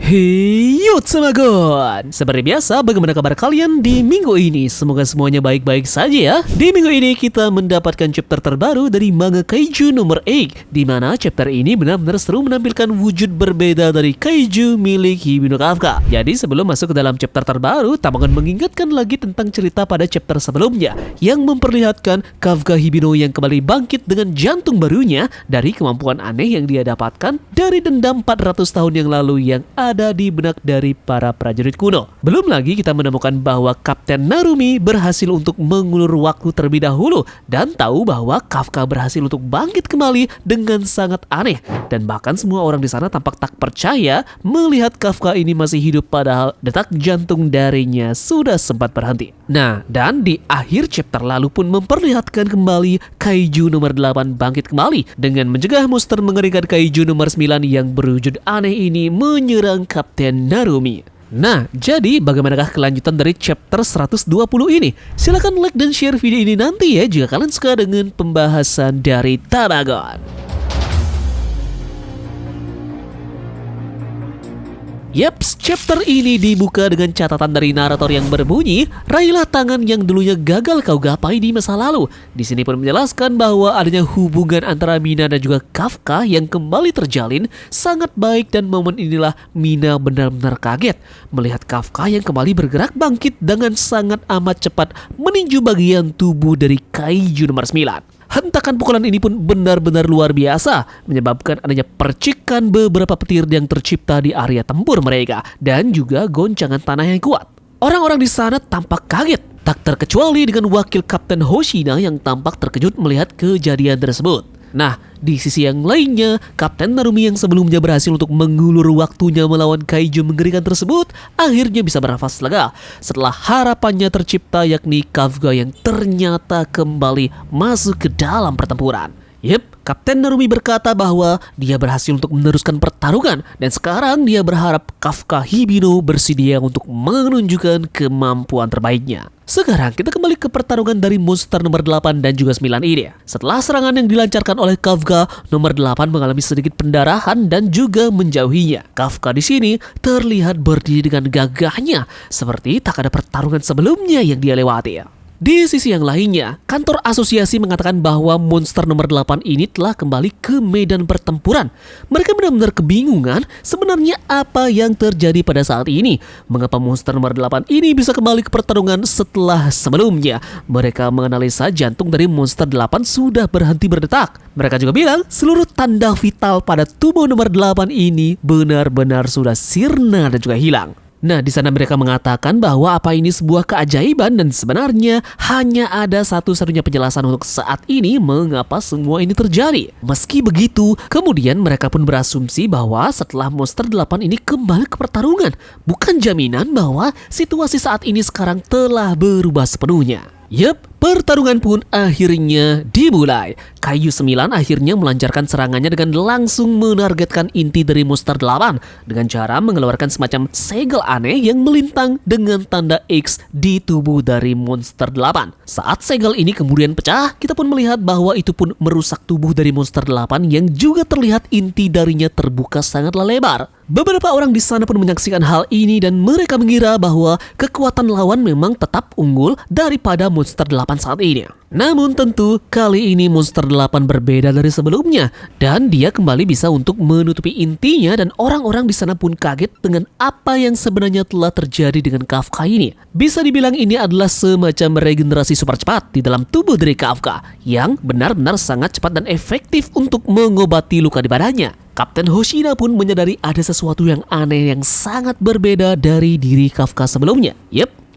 Hey, Yotsamagon! Seperti biasa, bagaimana kabar kalian di minggu ini? Semoga semuanya baik-baik saja ya. Di minggu ini kita mendapatkan chapter terbaru dari manga Kaiju nomor 8, di mana chapter ini benar-benar seru menampilkan wujud berbeda dari Kaiju milik Hibino Kafka. Jadi sebelum masuk ke dalam chapter terbaru, Tamagon mengingatkan lagi tentang cerita pada chapter sebelumnya yang memperlihatkan Kafka Hibino yang kembali bangkit dengan jantung barunya dari kemampuan aneh yang dia dapatkan dari dendam 400 tahun yang lalu yang ada di benak dari para prajurit kuno. Belum lagi kita menemukan bahwa Kapten Narumi berhasil untuk mengulur waktu terlebih dahulu dan tahu bahwa Kafka berhasil untuk bangkit kembali dengan sangat aneh, dan bahkan semua orang di sana tampak tak percaya melihat Kafka ini masih hidup padahal detak jantung darinya sudah sempat berhenti. Nah, dan di akhir chapter lalu pun memperlihatkan kembali Kaiju nomor 8 bangkit kembali dengan mencegah monster mengerikan Kaiju nomor 9 yang berwujud aneh ini menyerang Kapten Narumi. Nah, jadi bagaimanakah kelanjutan dari chapter 120 ini? Silahkan like dan share video ini nanti ya jika kalian suka dengan pembahasan dari Tamagon. Yaps, chapter ini dibuka dengan catatan dari narator yang berbunyi, raihlah tangan yang dulunya gagal kau gapai di masa lalu. Di sini pun menjelaskan bahwa adanya hubungan antara Mina dan juga Kafka yang kembali terjalin sangat baik, dan momen inilah Mina benar-benar kaget melihat Kafka yang kembali bergerak bangkit dengan sangat amat cepat meninju bagian tubuh dari Kaiju nomor 9. Hentakan pukulan ini pun benar-benar luar biasa, menyebabkan adanya percikan beberapa petir yang tercipta di area tempur mereka dan juga goncangan tanah yang kuat. Orang-orang di sana tampak kaget, tak terkecuali dengan wakil Kapten Hoshina yang tampak terkejut melihat kejadian tersebut. Nah, di sisi yang lainnya, Kapten Narumi yang sebelumnya berhasil untuk mengulur waktunya melawan Kaiju mengerikan tersebut akhirnya bisa bernafas lega setelah harapannya tercipta, yakni Kafka yang ternyata kembali masuk ke dalam pertempuran. Kapten Narumi berkata bahwa dia berhasil untuk meneruskan pertarungan dan sekarang dia berharap Kafka Hibino bersedia untuk menunjukkan kemampuan terbaiknya. Sekarang kita kembali ke pertarungan dari monster nomor 8 dan juga 9 ini. Setelah serangan yang dilancarkan oleh Kafka, nomor 8 mengalami sedikit pendarahan dan juga menjauhinya. Kafka di sini terlihat berdiri dengan gagahnya seperti tak ada pertarungan sebelumnya yang dia lewati. Di sisi yang lainnya, kantor asosiasi mengatakan bahwa monster nomor 8 ini telah kembali ke medan pertempuran. Mereka benar-benar kebingungan sebenarnya apa yang terjadi pada saat ini. Mengapa monster nomor 8 ini bisa kembali ke pertarungan setelah sebelumnya mereka menganalisa jantung dari monster 8 sudah berhenti berdetak. Mereka juga bilang seluruh tanda vital pada tubuh nomor 8 ini benar-benar sudah sirna dan juga hilang. Nah, di sana mereka mengatakan bahwa apa ini sebuah keajaiban dan sebenarnya hanya ada satu-satunya penjelasan untuk saat ini mengapa semua ini terjadi. Meski begitu, kemudian mereka pun berasumsi bahwa setelah monster 8 ini kembali ke pertarungan, bukan jaminan bahwa situasi saat ini sekarang telah berubah sepenuhnya. Pertarungan pun akhirnya dimulai. Kaiju 9 akhirnya melancarkan serangannya dengan langsung menargetkan inti dari monster 8 dengan cara mengeluarkan semacam segel aneh yang melintang dengan tanda X di tubuh dari monster 8. Saat segel ini kemudian pecah, kita pun melihat bahwa itu pun merusak tubuh dari monster 8 yang juga terlihat inti darinya terbuka sangatlah lebar. Beberapa orang di sana pun menyaksikan hal ini dan mereka mengira bahwa kekuatan lawan memang tetap unggul daripada monster 8 saat ini. Namun tentu kali ini monster 8 berbeda dari sebelumnya dan dia kembali bisa untuk menutupi intinya, dan orang-orang di sana pun kaget dengan apa yang sebenarnya telah terjadi dengan Kafka ini. Bisa dibilang ini adalah semacam regenerasi super cepat di dalam tubuh dari Kafka yang benar-benar sangat cepat dan efektif untuk mengobati luka di badannya. Kapten Hoshina pun menyadari ada sesuatu yang aneh yang sangat berbeda dari diri Kafka sebelumnya.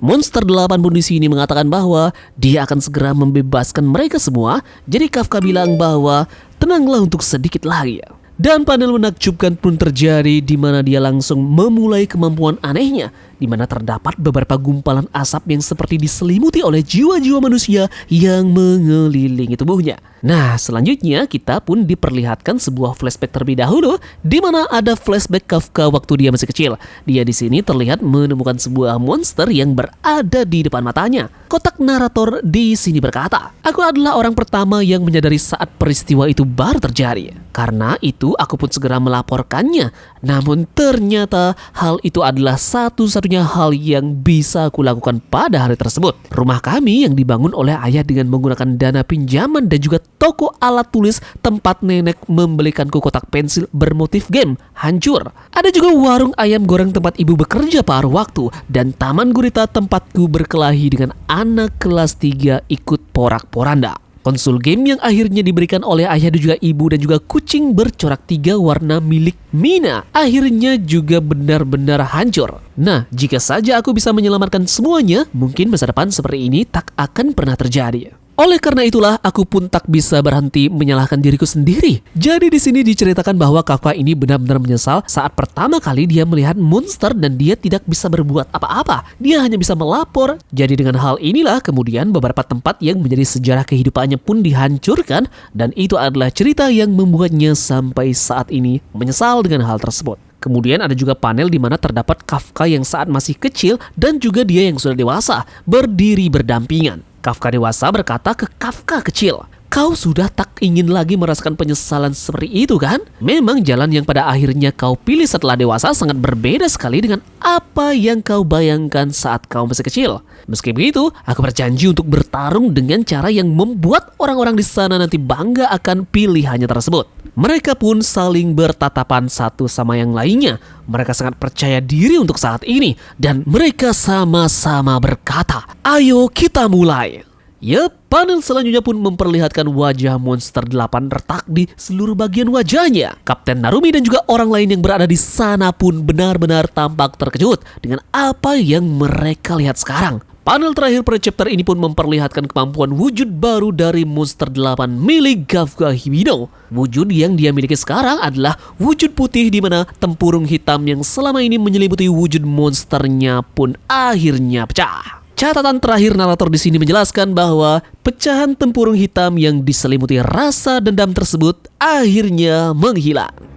Monster 8 pun di sini mengatakan bahwa dia akan segera membebaskan mereka semua. Jadi Kafka bilang bahwa tenanglah untuk sedikit lagi. Dan panel menakjubkan pun terjadi di mana dia langsung memulai kemampuan anehnya di mana terdapat beberapa gumpalan asap yang seperti diselimuti oleh jiwa-jiwa manusia yang mengelilingi tubuhnya. Nah, selanjutnya kita pun diperlihatkan sebuah flashback terlebih dahulu, di mana ada flashback Kafka waktu dia masih kecil. Dia di sini terlihat menemukan sebuah monster yang berada di depan matanya. Kotak narator di sini berkata, "Aku adalah orang pertama yang menyadari saat peristiwa itu baru terjadi. Karena itu aku pun segera melaporkannya. Namun ternyata hal itu adalah satu-satunya hal yang bisa aku lakukan pada hari tersebut. Rumah kami yang dibangun oleh ayah dengan menggunakan dana pinjaman dan juga toko alat tulis tempat nenek membelikanku kotak pensil bermotif game hancur. Ada juga warung ayam goreng tempat ibu bekerja paruh waktu dan taman gurita tempatku berkelahi dengan anak kelas 3 ikut porak-poranda. Konsol game yang akhirnya diberikan oleh ayah dan juga ibu dan juga kucing bercorak 3 warna milik Mina akhirnya juga benar-benar hancur. Nah, jika saja aku bisa menyelamatkan semuanya, mungkin masa depan seperti ini tak akan pernah terjadi. Oleh karena itulah, aku pun tak bisa berhenti menyalahkan diriku sendiri." Jadi di sini diceritakan bahwa Kafka ini benar-benar menyesal saat pertama kali dia melihat monster dan dia tidak bisa berbuat apa-apa. Dia hanya bisa melapor. Jadi dengan hal inilah kemudian beberapa tempat yang menjadi sejarah kehidupannya pun dihancurkan, dan itu adalah cerita yang membuatnya sampai saat ini menyesal dengan hal tersebut. Kemudian ada juga panel di mana terdapat Kafka yang saat masih kecil dan juga dia yang sudah dewasa berdiri berdampingan. Kafka dewasa berkata ke Kafka kecil, "Kau sudah tak ingin lagi merasakan penyesalan seperti itu kan? Memang jalan yang pada akhirnya kau pilih setelah dewasa sangat berbeda sekali dengan apa yang kau bayangkan saat kau masih kecil. Meski begitu, aku berjanji untuk bertarung dengan cara yang membuat orang-orang di sana nanti bangga akan pilihannya tersebut." Mereka pun saling bertatapan satu sama yang lainnya. Mereka sangat percaya diri untuk saat ini dan mereka sama-sama berkata, "Ayo kita mulai." Yup, panel selanjutnya pun memperlihatkan wajah monster 8 retak di seluruh bagian wajahnya. Kapten Narumi dan juga orang lain yang berada di sana pun benar-benar tampak terkejut dengan apa yang mereka lihat sekarang. Panel terakhir pada chapter ini pun memperlihatkan kemampuan wujud baru dari monster 8 milik Kafka Hibino. Wujud yang dia miliki sekarang adalah wujud putih di mana tempurung hitam yang selama ini menyelimuti wujud monsternya pun akhirnya pecah. Catatan terakhir narator di sini menjelaskan bahwa pecahan tempurung hitam yang diselimuti rasa dendam tersebut akhirnya menghilang.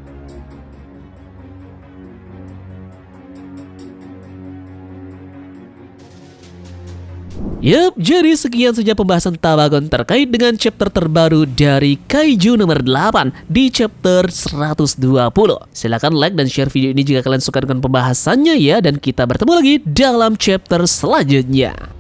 Yup, jadi sekian saja pembahasan Tabagon terkait dengan chapter terbaru dari Kaiju nomor 8 di chapter 120. Silahkan like dan share video ini jika kalian suka dengan pembahasannya ya, dan kita bertemu lagi dalam chapter selanjutnya.